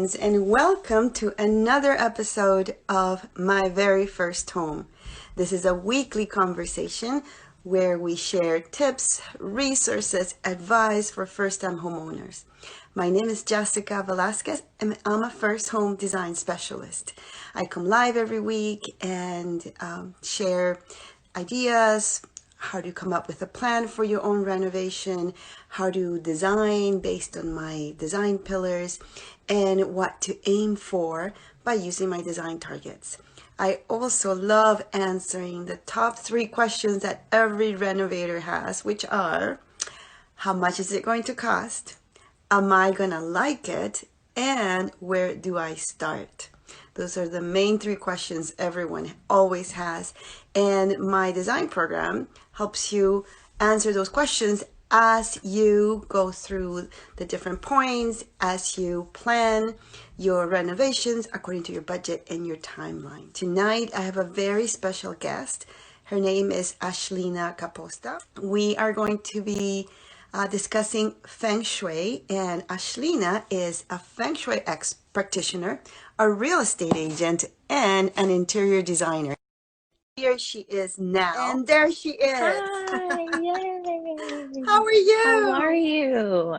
friends, and welcome to another episode of My Very First Home. This is a weekly conversation where we share tips, resources, advice for first-time homeowners. My name is Jessica Velazquez, and I'm a first home design specialist. I come live every week and share ideas, how to come up with a plan for your own renovation, how to design based on my design pillars, and what to aim for by using my design targets. I also love answering the top 3 questions that every renovator has, which are: how much is it going to cost? Am I going to like it? And where do I start? Those are the main 3 questions everyone always has. And my design program helps you answer those questions as you go through the different points, as you plan your renovations according to your budget and your timeline. Tonight, I have a very special guest. Her name is Ashlina Kapost. We are going to be discussing Feng Shui, and Ashlina is a Feng Shui practitioner, a real estate agent, and an interior designer. Here she is now, and there she is. Hi, yay! How are you? How are you?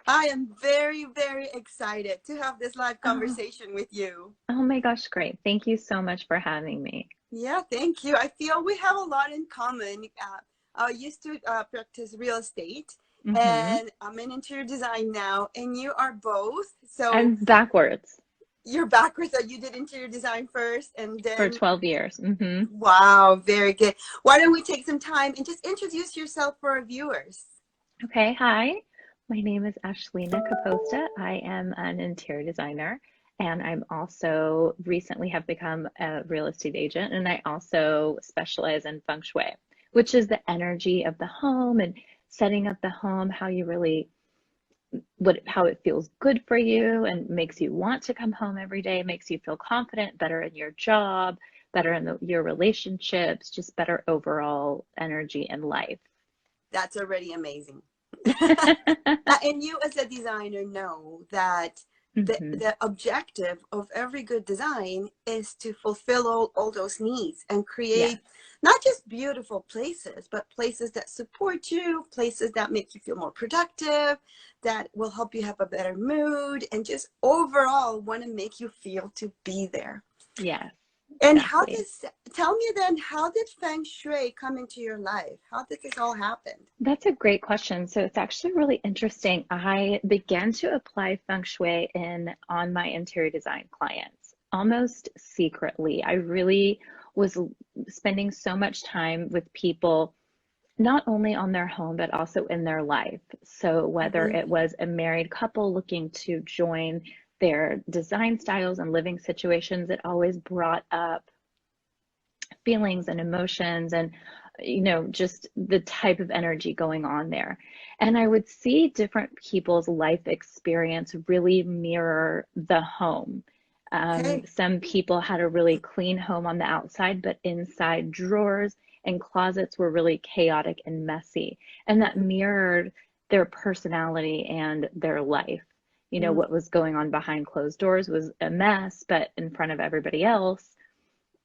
I am very, very excited to have this live Oh, conversation with you. oh my gosh, great. Thank you so much for having me. Yeah, thank you. I feel we have a lot in common. I used to practice real estate, hmm and I'm in interior design now, and you are both. So I'm backwards you're backwards. So you did interior design first, and for then 12 years. wow, very good. Why don't we take some time and just introduce yourself for our viewers? Okay, hi. My name is Ashlina Kaposta. I am an interior designer, and I'm also recently have become a real estate agent, and I also specialize in Feng Shui, which is the energy of the home and setting up the home, how you really how it feels good for you and makes you want to come home every day, makes you feel confident, better in your job, better in your relationships, just better overall energy in life. That's already amazing. And you as a designer know that hmm the objective of every good design is to fulfill all those needs and Yes. create not just beautiful places, but places that support you, places that make you feel more productive, that will help you have a better mood, and just overall want to make you feel to be there. Yes, And exactly. tell me then, how did Feng Shui come into your life? How did this all happen? That's a great question. So it's actually really interesting. I began to apply feng shui in on my interior design clients almost secretly. I really was spending so much time with people not only on their home, but also in their life. So whether Mm-hmm. it was a married couple looking to join their design styles and living situations, it always brought up feelings and emotions and just the type of energy going on there. And I would see different people's life experience really mirror the home. Okay. Some people had a really clean home on the outside, but inside drawers and closets were really chaotic and messy. And that mirrored their personality and their life. Mm-hmm. What was going on behind closed doors was a mess, but in front of everybody else,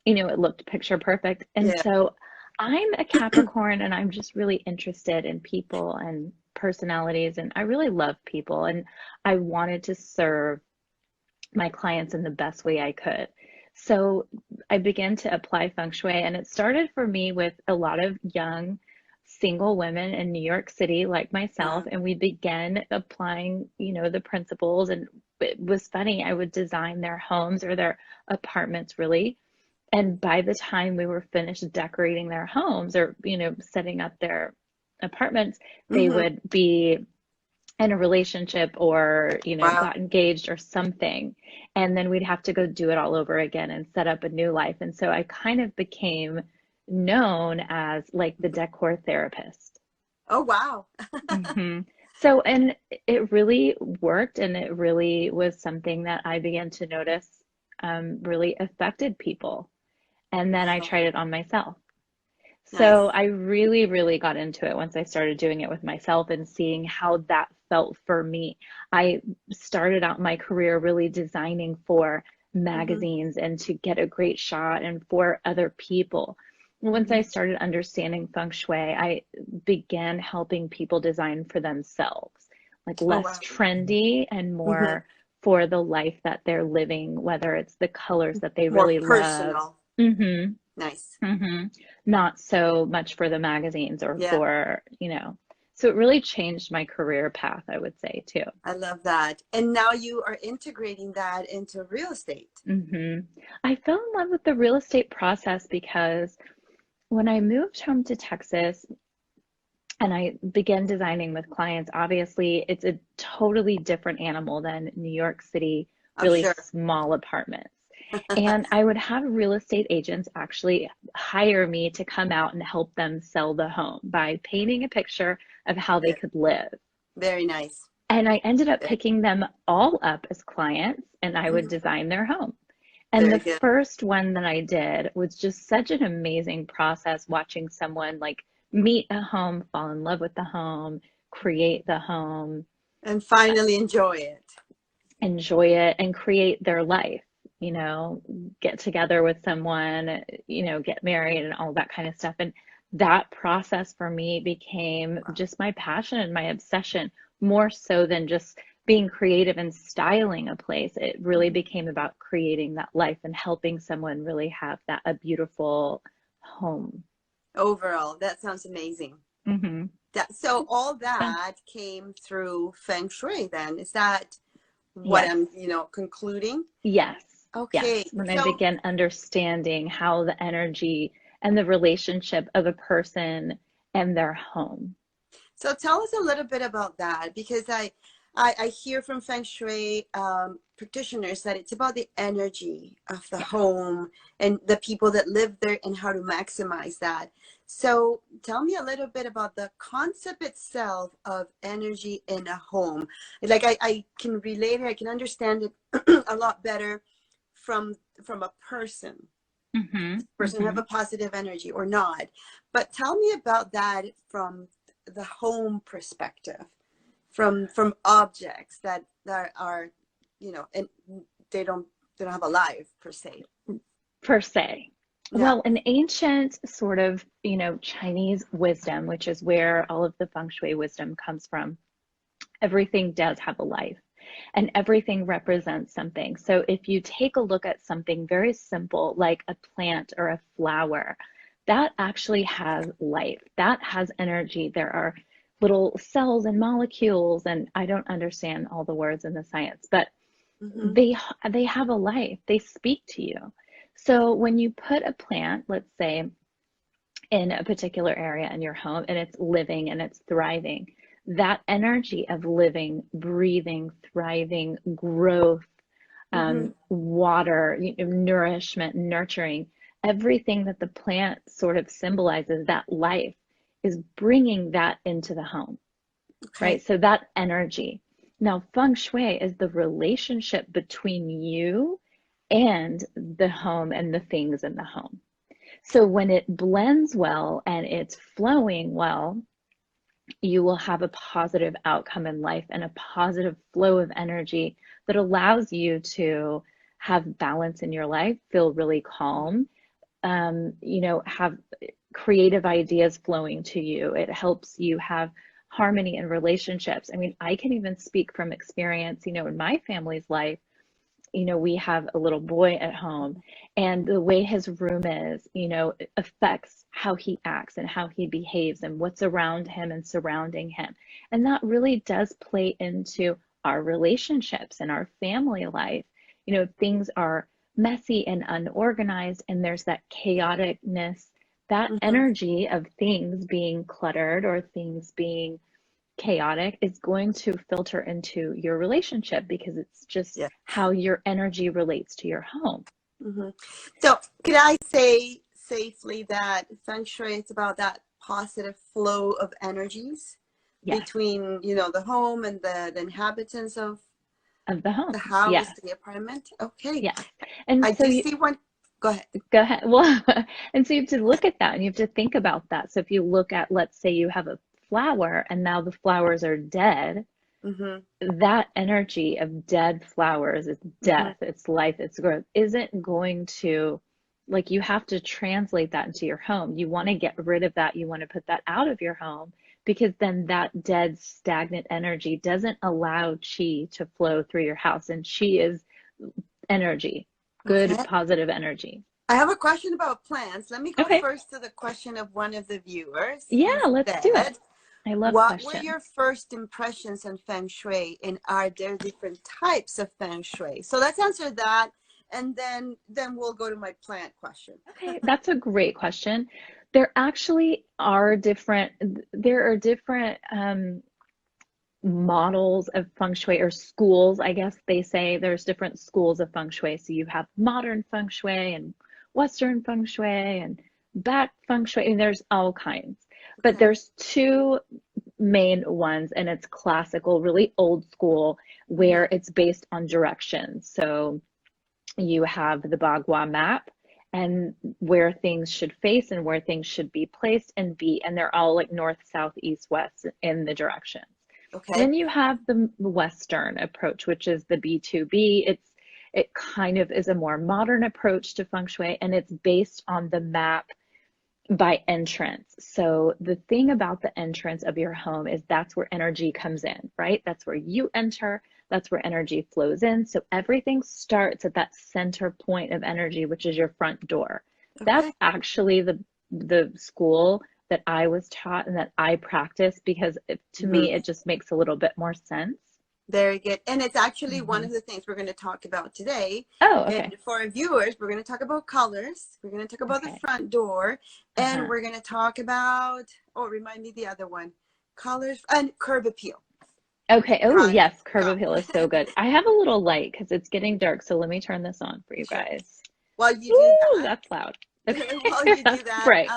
it looked picture perfect. And Yeah. so I'm a Capricorn and I'm just really interested in people and personalities. And I really love people. And I wanted to serve my clients in the best way I could. So I began to apply feng shui. And it started for me with a lot of young single women in New York City like myself. Wow. And we began applying, the principles. And it was funny. I would design their homes or their apartments really, and by the time we were finished decorating their homes or, setting up their apartments, they Mm-hmm. would be in a relationship or, Wow. got engaged or something. And then we'd have to go do it all over again and set up a new life. And so I kind of became known as like the decor therapist. Oh, wow. hmm So, and it really worked, and it really was something that I began to notice really affected people. And then I Wow. tried it on myself. So Nice. I really, really got into it once I started doing it with myself and seeing how that felt for me. I started out my career really designing for Mm-hmm. magazines and to get a great shot and for other people. Once I Mm-hmm. started understanding feng shui, I began helping people design for themselves, like Oh, less wow. trendy and Mm-hmm. more for the life that they're living, whether it's the colors that they More really love. personal. hmm Nice. hmm Not so much for the magazines or Yeah, for, so it really changed my career path, I would say, too. I love that. And now you are integrating that into real estate. hmm I fell in love with the real estate process because when I moved home to Texas and I began designing with clients, obviously it's a totally different animal than New York City, I'm really sure. small apartments. And I would have real estate agents actually hire me to come out and help them sell the home by painting a picture of how they Good. could live. Very nice. And I ended up Very, picking them all up as clients, and I would mhm. design their home. And the Very good. first one that I did was just such an amazing process watching someone like meet a home, fall in love with the home, create the home, And finally enjoy it. enjoy it, and create their life, get together with someone, get married and all that kind of stuff. And that process for me became Wow. just my passion and my obsession, more so than just being creative and styling a place. It really Mhm. became about creating that life and helping someone really have that a beautiful home. Overall, that sounds amazing. hmm So all It's fun. that came through Feng Shui then. Is that what Yes. I'm, concluding? Yes, Okay. yes. When I So began understanding how the energy and the relationship of a person and their home. So tell us a little bit about that because I hear from Feng Shui practitioners that it's about the energy of the Yes. home and the people that live there and how to maximize that. So tell me a little bit about the concept itself of energy in a home. Like I can relate it, I can understand it a lot better from a person. hmm Person have hmm a positive energy or not. But tell me about that from the home perspective, from objects that are, and they don't have a life per se. Per se. Yeah. Well, an ancient sort of, Chinese wisdom, which is where all of the feng shui wisdom comes from, everything does have a life and everything represents something. So if you take a look at something very simple like a plant or a flower, that actually has life, that has energy. There are little cells and molecules, and I don't understand all the words in the science, but Mm-hmm. they have a life, they speak to you. So when you put a plant, let's say, in a particular area in your home and it's living and it's thriving, that energy of living, breathing, thriving, growth, Mm-hmm. water, nourishment, nurturing, everything that the plant sort of symbolizes, that life is bringing that into the home, right? Okay. So that energy. Now, feng shui is the relationship between you and the home and the things in the home. So when it blends well and it's flowing well, you will have a positive outcome in life and a positive flow of energy that allows you to have balance in your life, feel really calm, have creative ideas flowing to you. It helps you have harmony in relationships. I mean, I can even speak from experience, in my family's life. We have a little boy at home, and the way his room is, affects how he acts and how he behaves and what's around him and surrounding him. And that really does play into our relationships and our family life. If things are messy and unorganized and there's that chaoticness, that Mm-hmm. energy of things being cluttered or things being chaotic is going to filter into your relationship because it's just Yeah. how your energy relates to your home. Mm-hmm. So could I say safely that Feng Shui is about that positive flow of energies Yes, between, the home and the inhabitants of of the the home. house, Yes, the apartment? Okay. yes. And I so do you, see one. Go ahead. Go ahead. Well, and so you have to look at that and you have to think about that. So if you look at, let's say you have a flower and now the flowers are dead, Mm-hmm. that energy of dead flowers, it's Mm-hmm. death, it's life, it's growth, isn't going to, like, you have to translate that into your home. You want to get rid of that. You want to put that out of your home because then that dead, stagnant energy doesn't allow chi to flow through your house. And chi is energy, good, Okay. positive energy. I have a question about plants. Let me go Okay. first to the question of one of the viewers who Yeah, let's do it. said, I love what were questions. your first impressions on Feng Shui, and are there different types of Feng Shui? So let's answer that, and then we'll go to my plant question. Okay, that's a great question. There actually are different, there are different models of feng shui or schools, I guess they say. There's different schools of feng shui. So you have modern feng shui and Western feng shui and back feng shui, and there's all kinds. But Okay. there's two main ones, and it's classical, really old school, Mm-hmm. where it's based on directions. So you have the Bagua map and where things should face and where things should be placed and be, and they're all like north, south, east, west in the directions. Okay. Then you have the Western approach, which is the B2B. It kind of is a more modern approach to feng shui, and it's based on the map by entrance. So the thing about the entrance of your home is that's where energy comes in, right? That's where you enter, that's where energy flows in. So everything starts at that center point of energy, which is your front door. That's Okay. actually the school that I was taught and that I practice because to Mm-hmm. me it just makes a little bit more sense. Very good. And it's actually one Hmm. of the things we're going to talk about today. Oh, And okay. for our viewers, we're going to talk about colors. We're going to talk about the Okay. front door. And Uh-huh. we're going to talk about, oh, remind me the other one, colors and curb appeal. Okay. Oh, Got it. yes. Curb Go. appeal is so good. I have a little light because it's getting dark. So let me turn this on for you Sure. guys. While you do Ooh, that, that's loud. Okay. while you do That's that, bright.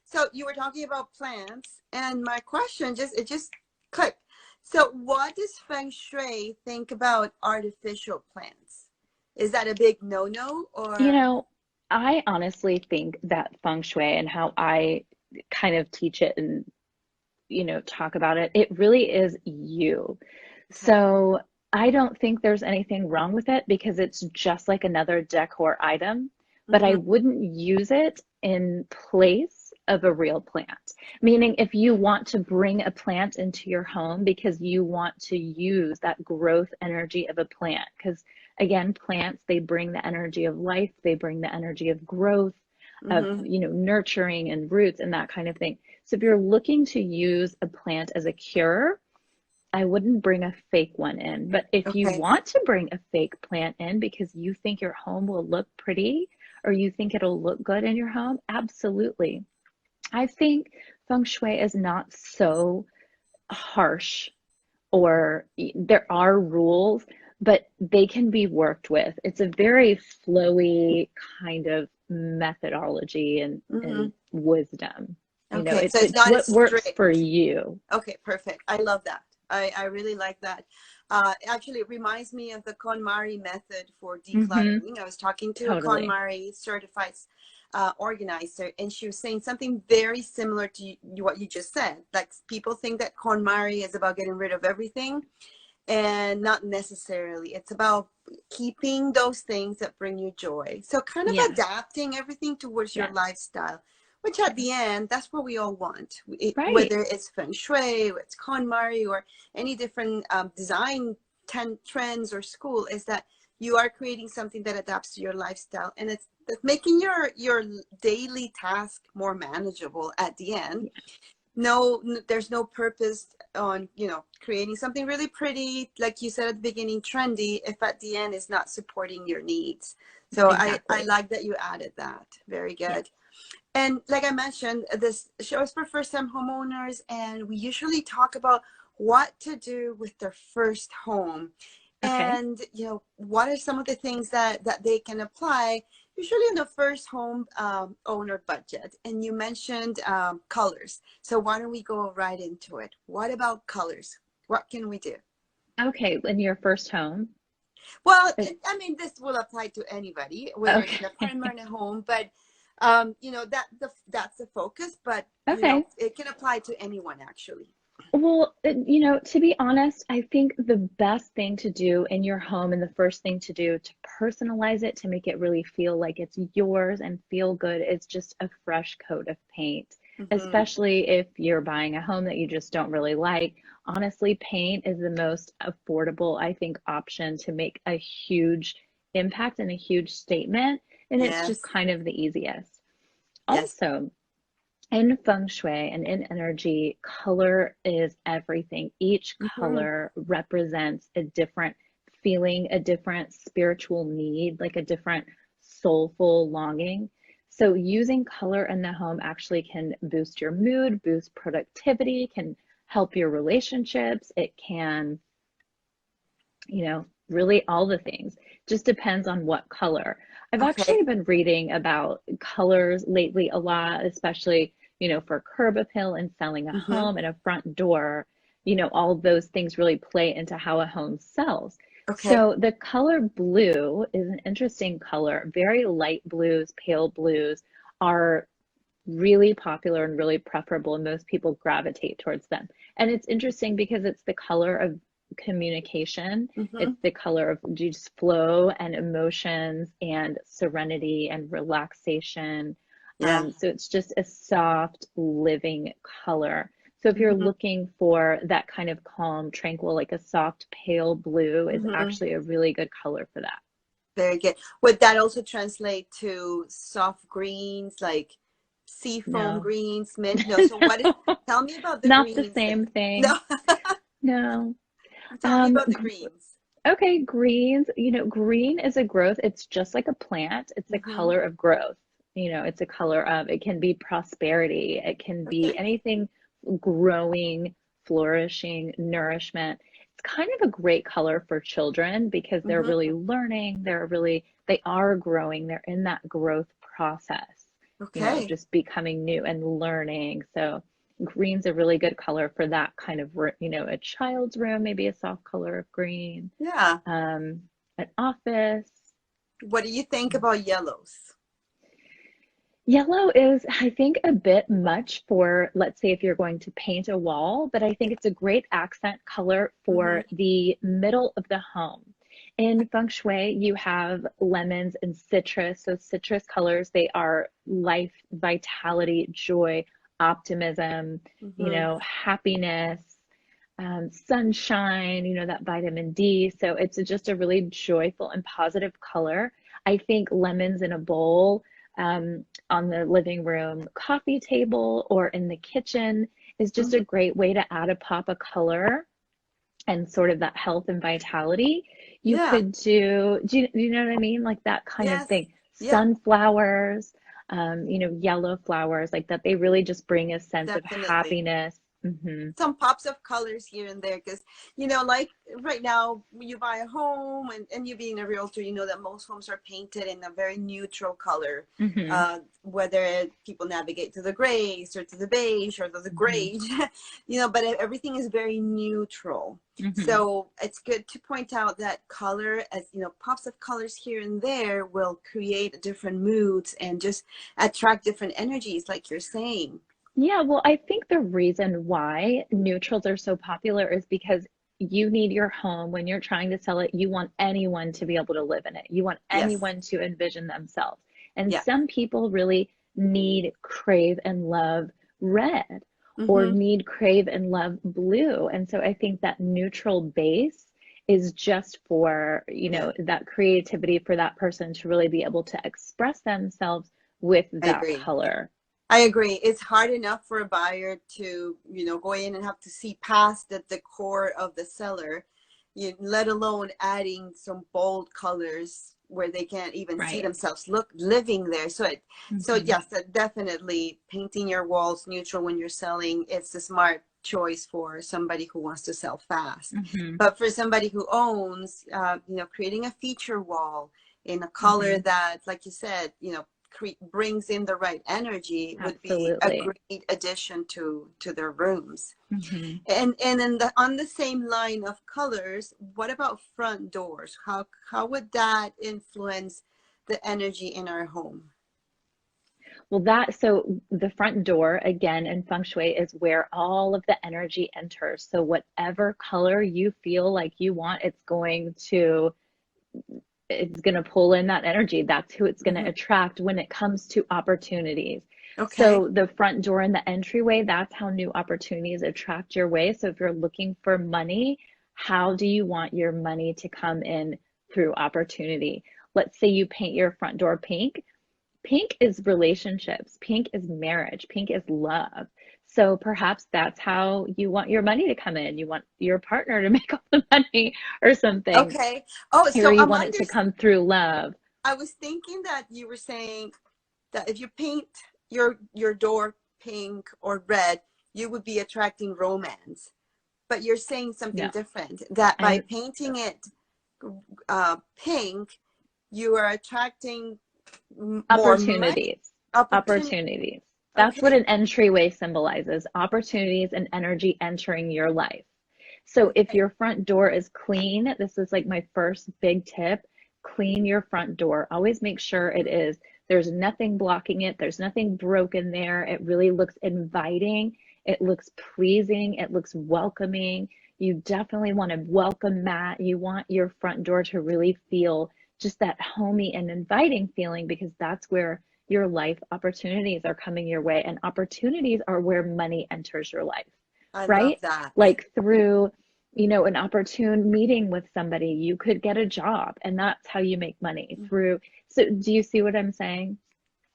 so you were talking about plants, and my question just clicked. So what does Feng Shui think about artificial plants? Is that a big no-no You or? know, I honestly think that feng shui and how I kind of teach it and, talk about it, it really is you. Okay. So I don't think there's anything wrong with it because it's just like another decor item, but I Mm-hmm. wouldn't use it in place of a real plant. Meaning, if you want to bring a plant into your home because you want to use that growth energy of a plant, because again, plants, they bring the energy of life, they bring the energy of growth, of, Mm-hmm. nurturing and roots and that kind of thing. So if you're looking to use a plant as a cure, I wouldn't bring a fake one in. But if you Okay. want to bring a fake plant in because you think your home will look pretty or you think it'll look good in your home, absolutely. I think feng shui is not so harsh, or there are rules, but they can be worked with. It's a very flowy kind of methodology and Mm-hmm. wisdom. Okay. So it's It's not as what works for strict. you. Okay, perfect. I love that. I really like that. Actually, it reminds me of the KonMari method for Hmm. decluttering. I was talking to a Totally. KonMari certified organizer, and she was saying something very similar to what you just said. Like, people think that KonMari is about getting rid of everything, and not necessarily. It's about keeping those things that bring you joy. So kind of Yes. adapting everything towards your Yes. lifestyle, which at Yes. the end, that's what we all want. Right. Whether it's Feng Shui, or it's KonMari, or any different design trends or school, is that you are creating something that adapts to your lifestyle, and it's making your daily task more manageable at the end. Yeah, No, there's no purpose on creating something really pretty, like you said at the beginning, trendy, if at the end is not supporting your needs. So I exactly. like that you added that. Very Yeah. good. And like I mentioned, this show is for first-time homeowners, and we usually talk about what to do with their first home, Okay. and what are some of the things that they can apply, usually in the first home owner budget. And you mentioned colors, so why don't we go right into it? What about colors? What can we do? Okay. In your first home. Well, I mean, this will apply to anybody, whether it's an Okay. apartment or a home, but you know, that's the focus, but you know, Okay. it can apply to anyone actually. Well, you know, to be honest, I think the best thing to do in your home and the first thing to do to personalize it, to make it really feel like it's yours and feel good, is just a fresh coat of paint, Hmm. especially if you're buying a home that you just don't really like. Honestly, paint is the most affordable, I think, option to make a huge impact and a huge statement, and it's just Yes. kind of the easiest. Yes. Also, in feng shui and in energy, color is everything. Each Hmm. color represents a different feeling, a different spiritual need, like a different soulful longing. So, using color in the home actually can boost your mood, boost productivity, can help your relationships. It can, you know, really all the things. Just depends on what color. I've Okay. actually been reading about colors lately a lot, especially, you know, for curb appeal and selling a Hmm. home and a front door. You know, all those things really play into how a home sells. Okay. So the color blue is an interesting color. Very light blues, pale blues are really popular and really preferable, and most people gravitate towards them. And it's interesting because it's the color of communication, Hmm. it's the color of just flow and emotions and serenity and relaxation. Yeah. So it's just a soft, living color. So if you're Hmm. looking for that kind of calm, tranquil, like a soft pale blue is Hmm. actually a really good color for that. Very good. Would that also translate to soft greens like seafoam No. greens, mint? No. So what is, tell me about the Not the greens same then. No. thing. No. Tell me Um, about the greens. okay, greens, you know, green is a growth. It's just like a plant. It's a Hmm. color of growth. You know, it's a color of, it can be prosperity. It can be Okay. anything growing, flourishing, nourishment. It's kind of a great color for children because they're Hmm. really learning. They are growing. They're in that growth process, you know, of Okay. just becoming new and learning. So, green's a really good color for that kind of, you know, a child's room, maybe a soft color of green, Yeah. um, an office. What do you think about yellows? Yellow is, I think, a bit much for, let's say, if you're going to paint a wall, but I think it's a great accent color Hmm. for the middle of the home. In feng shui, you have lemons and citrus. So, citrus colors, they are life, vitality, joy, optimism, you Hmm. know, happiness, sunshine, you know, that vitamin D. So, it's just a really joyful and positive color. I think lemons in a bowl, on the living room coffee table or in the kitchen is just a Hmm. great way to add a pop of color and sort of that health and vitality. You Yeah. could do you know what I mean? Like that kind of Yes. thing. Yeah. Sunflowers, you know, yellow flowers like that. They really just bring a sense of Definitely. happiness. Hmm. Some pops of colors here and there because you know, like right now you buy a home, and you being a realtor, you know that most homes are painted in a very neutral color, Hmm. whether people navigate to the grays or to the beige or to the Hmm. gray. You know, but everything is very neutral. Hmm. So it's good to point out that color, as you know, pops of colors here and there will create different moods and just attract different energies like you're saying. Yeah, well, I think the reason why neutrals are so popular is because you need your home when you're trying to sell it, you want anyone to be able to live in it. You want Yes. anyone to envision themselves. And Yeah. some people really need, crave, and love red or Mm-hmm. need, crave, and love blue. And so I think that neutral base is just for, you Yeah, know, that creativity for that person to really be able to express themselves with I that agree. color. I agree. It's hard enough for a buyer to, you know, go in and have to see past the decor of the seller, let alone adding some bold colors where they can't even see Right. themselves look living there. So Hmm. yes, definitely painting your walls neutral when you're selling, it's a smart choice for somebody who wants to sell fast. Hmm. But for somebody who owns, you know, creating a feature wall in a color Hmm. that, like you said, you know, brings in the right energy would be a Absolutely. great addition to their rooms. Hmm. And on the same line of colors, what about front doors? How would that influence the energy in our home? Well, so the front door, again, in Feng Shui is where all of the energy enters. So whatever color you feel like you want, it's going to pull in that energy. That's who it's going to Hmm. attract when it comes to opportunities. Okay. So the front door and the entryway, that's how new opportunities attract your way. So if you're looking for money, how do you want your money to come in through opportunity? Let's say you paint your front door pink. Pink is relationships, pink is marriage, pink is love. So perhaps that's how you want your money to come in. You want your partner to make all the money or something, Okay. Oh, or so you want it to come through love. I was thinking that you were saying that if you paint your door pink or red, you would be attracting romance. But you're saying something No, different, that by I'm painting it pink, you are attracting more money, opportunities, opportunity. opportunities. That's what Okay. an entryway symbolizes, opportunities and energy entering your life. So if Okay. your front door is clean, this is like my first big tip, clean your front door. Always make sure it is. There's nothing blocking it. There's nothing broken there. It really looks inviting. It looks pleasing. It looks welcoming. You definitely want a welcome mat. You want your front door to really feel just that homey and inviting feeling because that's where your life opportunities are coming your way. And opportunities are where money enters your life, I love right? that. Like through, an opportune meeting with somebody, you could get a job, and that's how you make money through. So, do you see what I'm saying?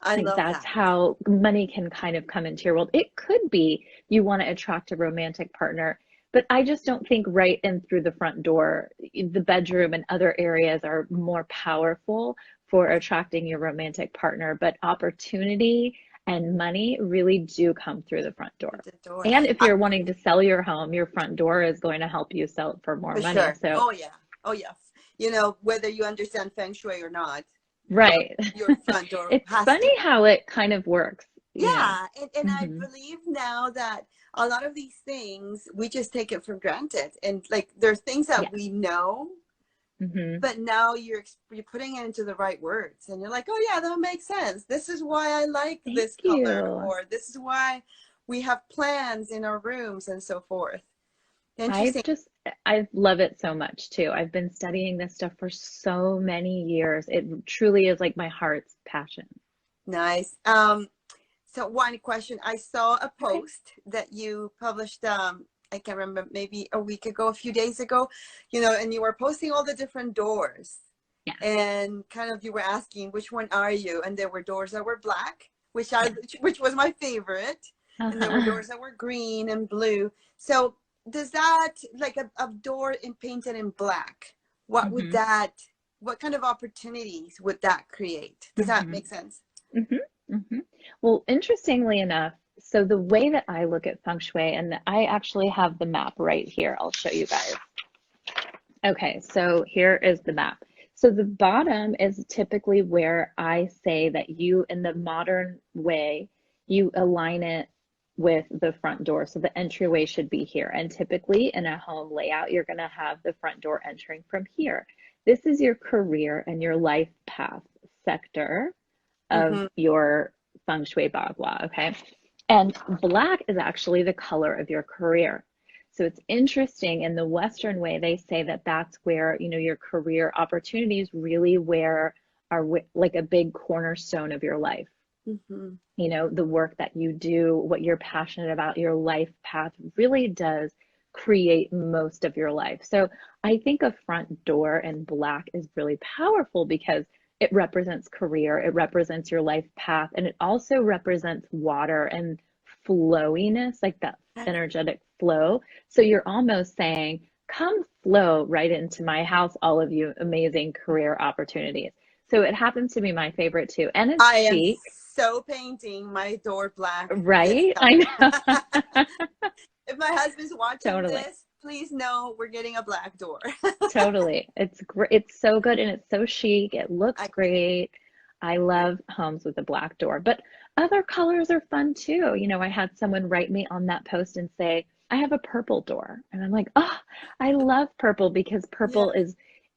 I Like, love that's that. how money can kind of come into your world. It could be you want to attract a romantic partner, but I just don't think right in through the front door, the bedroom and other areas are more powerful for attracting your romantic partner. But opportunity and money really do come through the front door. The door. And if you're wanting to sell your home, your front door is going to help you sell it for more For money. sure. So, Oh yeah. Oh yeah. Whether you understand feng shui or not, your right. your front door It's has to. funny how it kind of works, Yeah, and I hmm believe now that a lot of these things we just take it for granted, and like there's things that Yeah. we know, Hmm. but now you're putting it into the right words, and you're like, oh yeah, that makes sense. This is why I like Thank this color, you. or this is why we have plans in our rooms and so forth. I've Interesting. just, I love it so much too. I've been studying this stuff for so many years. It truly is like my heart's passion. Nice. So one question, I saw a Okay. post that you published, I can't remember, maybe a week ago, a few days ago, and you were posting all the different doors, Yes. and kind of you were asking which one are you, and there were doors that were black, Yes. which was my favorite, and there were Uh-huh. doors that were green and blue. So does that, like a door painted in black, what would Hmm. that, what kind of opportunities would that create? Does that Hmm. make sense? Hmm. Hmm. Well, interestingly enough, so the way that I look at feng shui, and I actually have the map right here. I'll show you guys. Okay, so here is the map. So the bottom is typically where I say that you, in the modern way, you align it with the front door. So the entryway should be here. And typically in a home layout, you're going to have the front door entering from here. This is your career and your life path sector of Mm-hmm. your feng shui bagua, okay? And black is actually the color of your career. So it's interesting in the Western way, they say that that's where, your career opportunities really where are like a big cornerstone of your life. Mm-hmm. The work that you do, what you're passionate about, your life path really does create most of your life. So I think a front door in black is really powerful because it represents career, it represents your life path, and it also represents water and flowiness, like that energetic flow. So you're almost saying, come flow right into my house, all of you amazing career opportunities. So it happens to be my favorite too. And it's I am chic, so painting my door black this right? I summer. know. If my husband's watching Totally. this, please know we're getting a black door. Totally. It's great. It's so good and it's so chic. It looks I, great. I love homes with a black door, but other colors are fun too. I had someone write me on that post and say, I have a purple door. And I'm like, oh, I love purple because Yeah, purple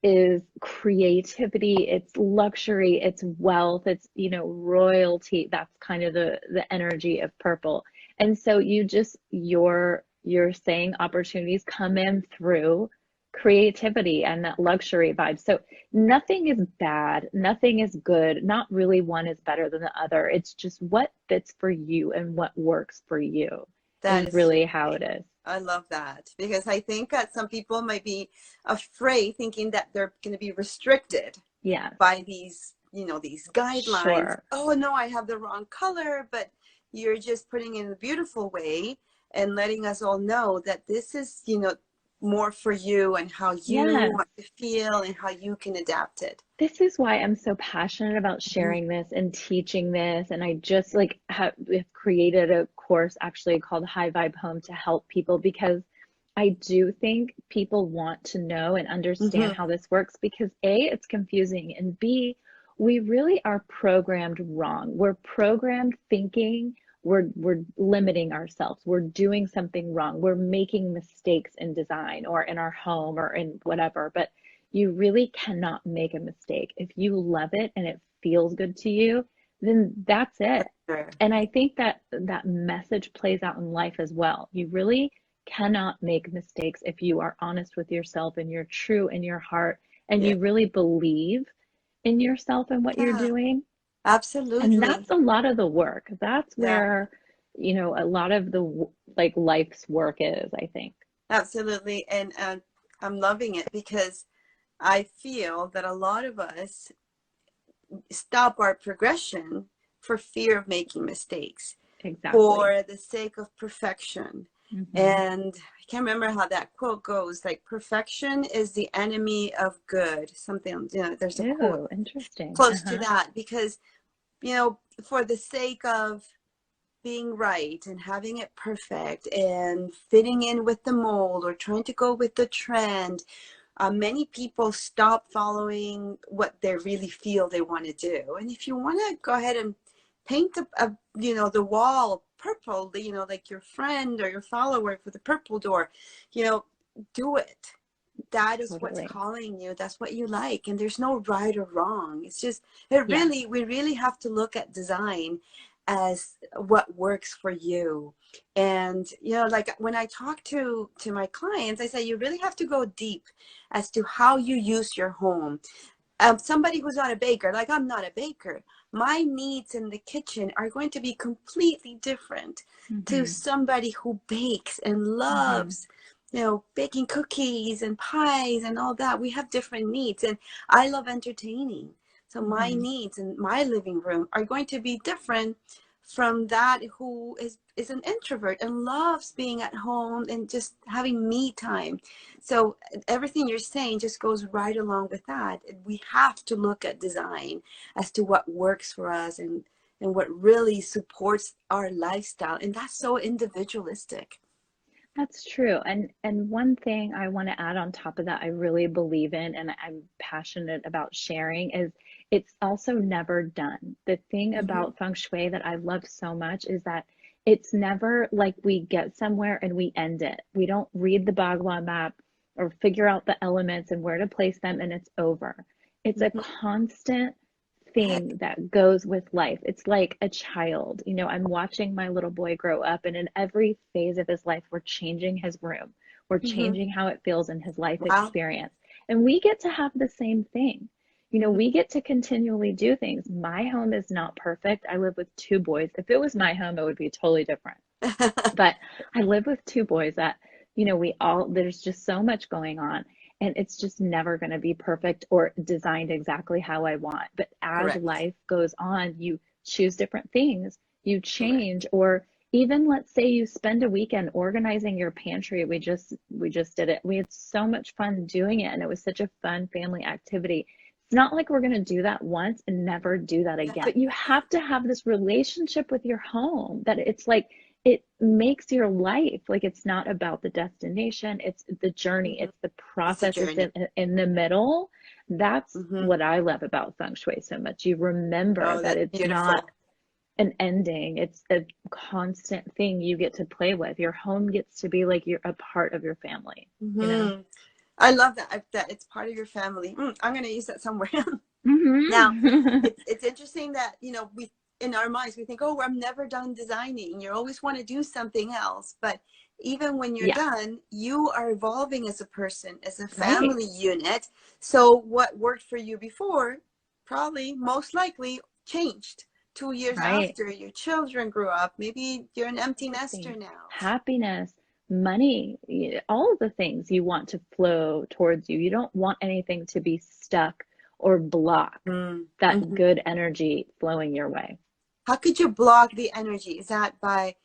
is creativity, it's luxury, it's wealth, it's, royalty. That's kind of the energy of purple. And so you're saying opportunities come in through creativity and that luxury vibe. So nothing is bad, nothing is good, not really one is better than the other. It's just what fits for you and what works for you that is is so really how it great. is. I love that because I think that some people might be afraid, thinking that they're going to be restricted Yes, by these guidelines. sure. Oh no, I have the wrong color, but you're just putting it in a beautiful way and letting us all know that this is, more for you and how you Yes. want to feel and how you can adapt it. This is why I'm so passionate about Mhm. sharing this and teaching this. And I just like have created a course actually called High Vibe Home to help people because I do think people want to know and understand how Mhm. this works because A, it's confusing, and B, we really are programmed wrong. We're programmed thinking we're limiting ourselves. We're doing something wrong. We're making mistakes in design or in our home or in whatever. But you really cannot make a mistake. If you love it and it feels good to you, then that's For it. sure. And I think that that message plays out in life as well. You really cannot make mistakes if you are honest with yourself and you're true in your heart and Yeah. you really believe in yourself and what you're Yeah. doing. And Absolutely. that's a lot of the work. That's Yeah. where, a lot of the like life's work is, I think. Absolutely. And I'm loving it because I feel that a lot of us stop our progression for fear of making mistakes, Exactly. for the sake of perfection. Hmm. And I can't remember how that quote goes, like perfection is the enemy of good. Something, there's a quote Ooh, interesting. close to Uh-huh. that because, for the sake of being right and having it perfect and fitting in with the mold or trying to go with the trend, many people stop following what they really feel they want to do. And if you want to go ahead and paint the wall purple, like your friend or your follower for the purple door, you know, do it. That is what's Totally. calling you. That's what you like. And there's no right or wrong. It's just, Yes. we really have to look at design as what works for you. And, like when I talk to my clients, I say, you really have to go deep as to how you use your home. Somebody who's not a baker, like I'm not a baker, my needs in the kitchen are going to be completely different to Hmm. somebody who bakes and Hmm. loves, baking cookies and pies and all that. We have different needs, and I love entertaining. So my Hmm. needs in my living room are going to be different from that who is an introvert and loves being at home and just having me time. So everything you're saying just goes right along with that. We have to look at design as to what works for us and what really supports our lifestyle. And that's so individualistic. That's true. And one thing I want to add on top of that I really believe in and I'm passionate about sharing is it's also never done. The thing Hmm. about feng shui that I love so much is that it's never like we get somewhere and we end it. We don't read the Bagua map or figure out the elements and where to place them and it's over. It's a Hmm. constant Heck, thing that goes with life. It's like a child. I'm watching my little boy grow up, and in every phase of his life, we're changing his room. We're hmm. changing how it feels in his life Wow. experience. And we get to have the same thing. Hmm. We get to continually do things. My home is not perfect. I live with two boys. If it was my home, it would be totally different. But I live with two boys that, there's just so much going on. And it's just never going to be perfect or designed exactly how I want. But as Correct. life goes on, you choose different things, you Correct. change, or even let's say you spend a weekend organizing your pantry. We just did it. We had so much fun doing it, and it was such a fun family activity. It's not like we're going to do that once and never do that Yeah. again. But you have to have this relationship with your home that it's like it makes your life like it's not about the destination, it's the journey, Hmm. it's the It's a process, it's journey. in the middle. That's Hmm. what I love about Feng Shui so much. You remember Oh, that that's it's not beautiful. an ending, it's a constant thing you get to play with. Your home gets to be like you're a part of your family, you know? Hmm. I love that, that it's part of your family. I'm going to use that somewhere. Now, Hmm. it's interesting that, we, in our minds, we think, oh, I'm never done designing. You always want to do something else. But even when you're Yeah, done, you are evolving as a person, as a right, family unit. So what worked for you before probably most likely changed 2 years right. after your children grew up. Maybe you're an empty nester Everything, now. happiness, money, all of the things you want to flow towards you. You don't want anything to be stuck or block that Mm-hmm. good energy flowing your way. How could you block the energy? Is that by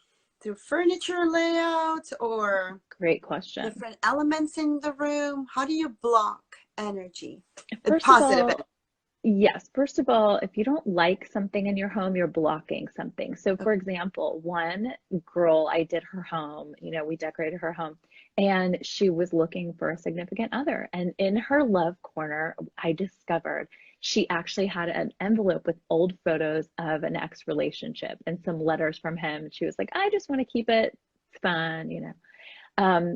through furniture layout or Great question. different elements in the room? How do you block energy? First of Positive energy. all, yes, first of all, if you don't like something in your home, you're blocking something. So, for example, one girl, I did her home, we decorated her home, and she was looking for a significant other. And in her love corner, I discovered she actually had an envelope with old photos of an ex relationship and some letters from him. She was like, I just want to keep it fun.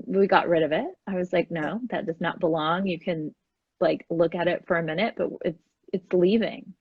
We got rid of it. I was like, Okay. no, that does not belong. You can like look at it for a minute, but it's leaving.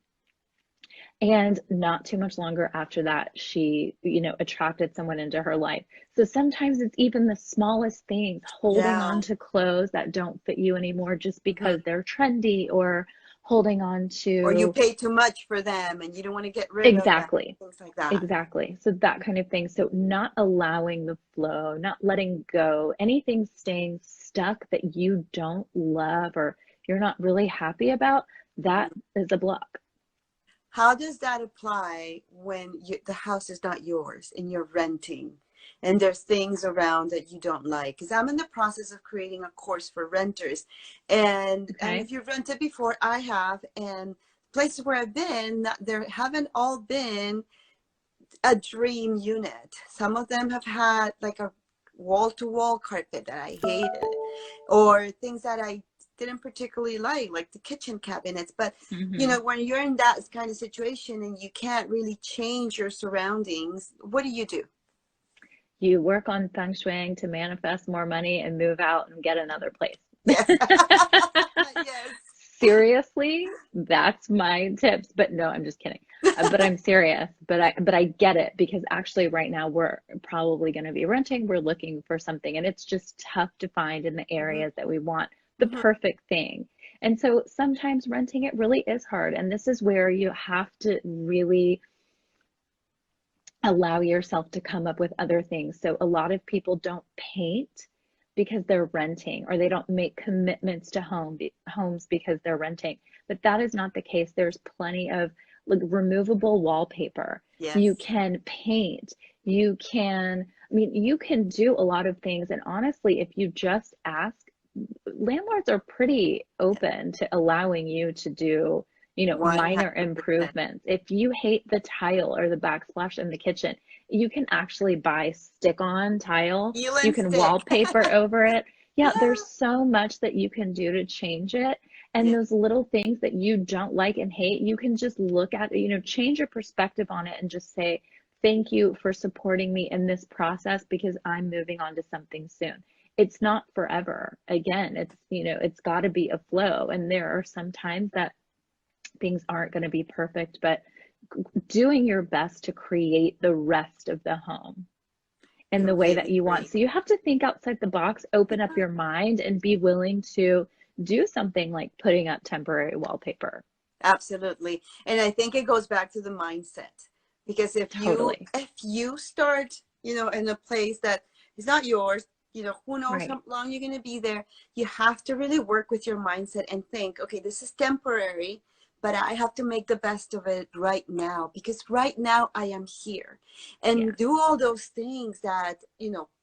And not too much longer after that, she, attracted someone into her life. So sometimes it's even the smallest things, holding on Yeah. to clothes that don't fit you anymore just Hmm. because they're trendy, or holding on Or you to pay too much for them and you don't want to get rid of them. exactly. Things like that. Exactly. So that kind of thing. So not allowing the flow, not letting go, anything staying stuck that you don't love or you're not really happy about, that Mhm. is a block. How does that apply when the house is not yours and you're renting and there's things around that you don't like? Because I'm in the process of creating a course for renters. And Okay. if you've rented before, I have. And places where I've been, there haven't all been a dream unit. Some of them have had like a wall-to-wall carpet that I hated, or things that I didn't particularly like the kitchen cabinets. But Hmm. when you're in that kind of situation and you can't really change your surroundings, what do you do? You work on feng shuiing to manifest more money and move out and get another place. Yes. Yes. Seriously, that's my tips. But no, I'm just kidding. But I'm serious. But I get it, because actually right now we're probably going to be renting. We're looking for something, and it's just tough to find in the Hmm. areas that we want the Hmm. perfect thing. And so sometimes renting it really is hard. And this is where you have to really allow yourself to come up with other things. So a lot of people don't paint because they're renting, or they don't make commitments to homes because they're renting. But that is not the case. There's plenty of like removable wallpaper. You Yes. can paint. You can do a lot of things. And honestly, if you just ask, landlords are pretty open to allowing you to do, minor 100%. improvements. If you hate the tile or the backsplash in the kitchen, you can actually buy stick-on tile. Peel You and can stick. wallpaper over it. Yeah, Yeah. there's so much that you can do to change it. And Yeah. those little things that you don't like and hate, you can just look at, change your perspective on it and just say, thank you for supporting me in this process because I'm moving on to something soon. It's not forever. Again, it's got to be a flow. And there are some times that things aren't going to be perfect, but doing your best to create the rest of the home in the way that Completely you want. agree. So you have to think outside the box, open up Yeah. your mind, and be willing to do something like putting up temporary wallpaper. Absolutely. And I think it goes back to the mindset. Because Totally. if you start, in a place that is not yours, who knows Right. how long you're going to be there, you have to really work with your mindset and think, okay, this is temporary, but I have to make the best of it right now because right now I am here. And Yes. do all those things that,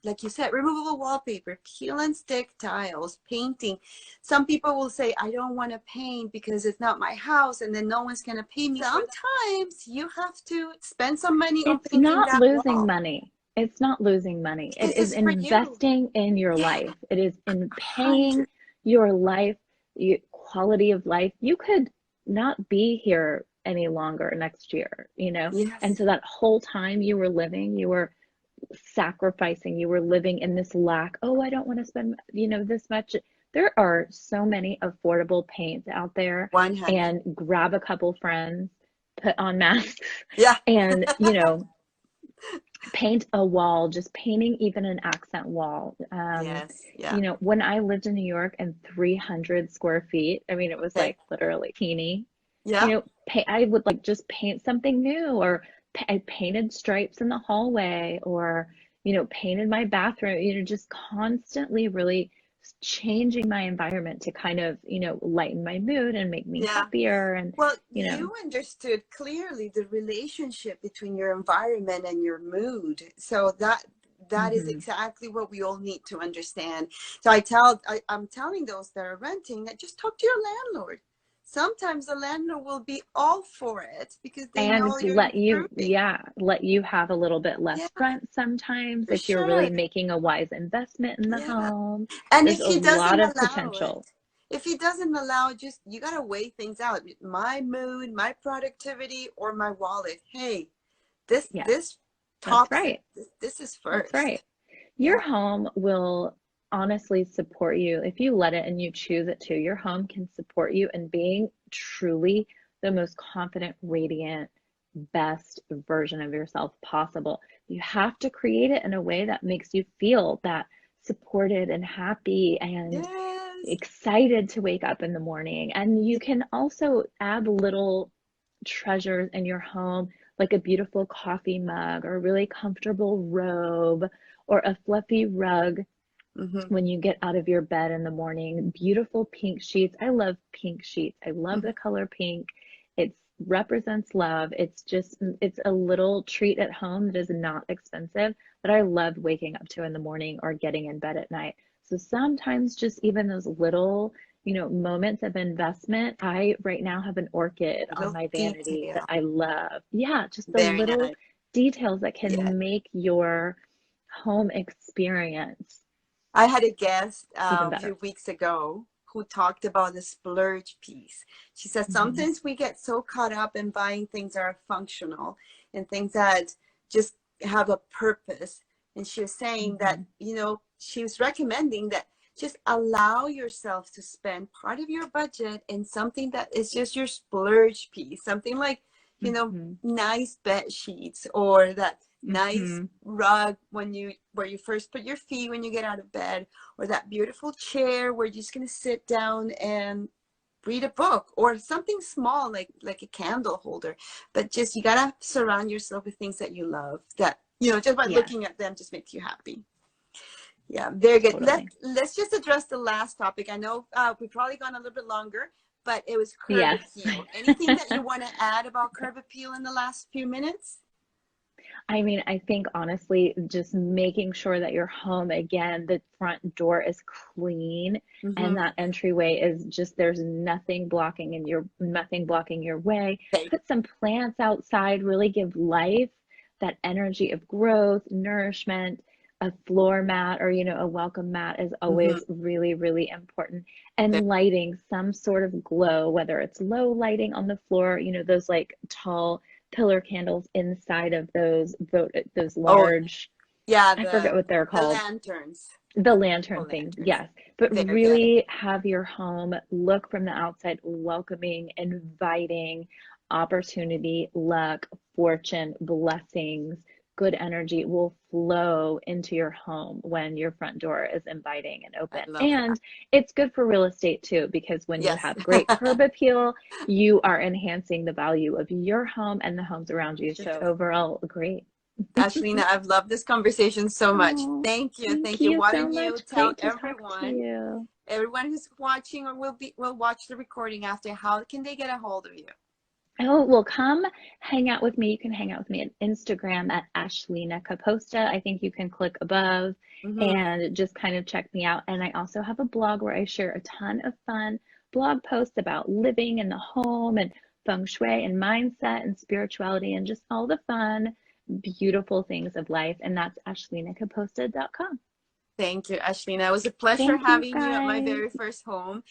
like you said, removable wallpaper, peel and stick tiles, painting. Some people will say, I don't want to paint because it's not my house and then no one's going to pay me. Sometimes you have to spend some money on It's painting not that losing wall. money. It's not losing money. It This is is for you. investing in your Yeah, life. It is in paying 100. your life, quality of life. You could not be here any longer next year, you know? And Yes. so that whole time you were living, you were sacrificing, you were living in this lack. Oh, I don't want to spend, this much. There are so many affordable paints out there, 100. and grab a couple friends, put on masks, Yeah. and, paint a wall, just painting even an accent wall. Yes. Yeah. When I lived in New York and 300 square feet, I mean, it was Okay. like literally teeny, Yeah. I would like just paint something new, or I painted stripes in the hallway, or, painted my bathroom, just constantly really changing my environment to kind of, lighten my mood and make me Yeah. happier. And, Well, you you know, understood clearly the relationship between your environment and your mood. So that is mhm. exactly what we all need to understand. So I'm telling those that are renting that just talk to your landlord. Sometimes the landlord will be all for it because they And know you're let you, improving. yeah, let you have a little bit Yeah, less rent sometimes for if you're really sure. making a wise investment in the Yeah. home. And There's if a he lot doesn't of allow it, potential. if he doesn't allow, just you got to weigh things out. My mood, my productivity, or my wallet. Hey, this Yes, this that's tops it. right. This is That's first. right. Your Yeah. home will honestly support you if you let it and you choose it to. Your home can support you in being truly the most confident, radiant, best version of yourself possible. You have to create it in a way that makes you feel that supported and happy and Yes. excited to wake up in the morning. And you can also add little treasures in your home, like a beautiful coffee mug or a really comfortable robe or a fluffy rug Mm-hmm. when you get out of your bed in the morning. Beautiful pink sheets. I love pink sheets. I love Mm-hmm. the color pink. It represents love. It's a little treat at home that is not expensive, that I love waking up to in the morning or getting in bed at night. So sometimes just even those little, moments of investment. I right now have an orchid on Little my vanity that detail. I love. Yeah, just the Very little nice. details that Yeah. can make your home experience I had a guest even a better. few weeks ago who talked about the splurge piece. She said Mhm, sometimes we get so caught up in buying things that are functional and things that just have a purpose. And she was saying that, mhm, she was recommending that just allow yourself to spend part of your budget in something that is just your splurge piece, something like, mhm, nice bed sheets or that nice mhm. rug where you first put your feet when you get out of bed, or that beautiful chair where you're just going to sit down and read a book, or something small like a candle holder. But just you got to surround yourself with things that you love, that just by Yes, looking at them just makes you happy. Yeah, very good. totally. Let's just address the last topic. I know we've probably gone a little bit longer, but it was curb Yes. appeal. Anything that you want to add about curb appeal in the last few minutes? I mean, I think honestly, just making sure that your home, again, the front door is clean and Mm-hmm. that entryway is just, there's nothing blocking your way. Okay. Put some plants outside, really give life, that energy of growth, nourishment. A floor mat or, a welcome mat is Mm-hmm. always really, really important. And lighting, some sort of glow, whether it's low lighting on the floor, those like tall pillar candles inside of those Oh, large, yeah, I forget what they're the called, lanterns. the The lantern things, lanterns. yes. But Very good. really have your home look from the outside welcoming, inviting, opportunity, luck, fortune, blessings, good energy will flow into your home when your front door is inviting and I open. love that. And it's good for real estate too, because when you Yes. have great curb appeal, you are enhancing the value of your home and the homes around you. Just Sure. overall great. Ashlina, I've loved this conversation so much. Oh, Thank you. thank Thank you. you Why so don't you much. tell Great to talk to everyone, you. everyone who's watching or will watch the recording after, how can they get a hold of you? Oh, well, come hang out with me. You can hang out with me on Instagram at Ashlina Kaposta. I think you can click above Mm-hmm. and just kind of check me out. And I also have a blog where I share a ton of fun blog posts about living in the home and Feng Shui and mindset and spirituality and just all the fun beautiful things of life. And that's ashlinakaposted.com. Thank you, Ashlina. It was a pleasure Thank you, having you at my guys. very first home.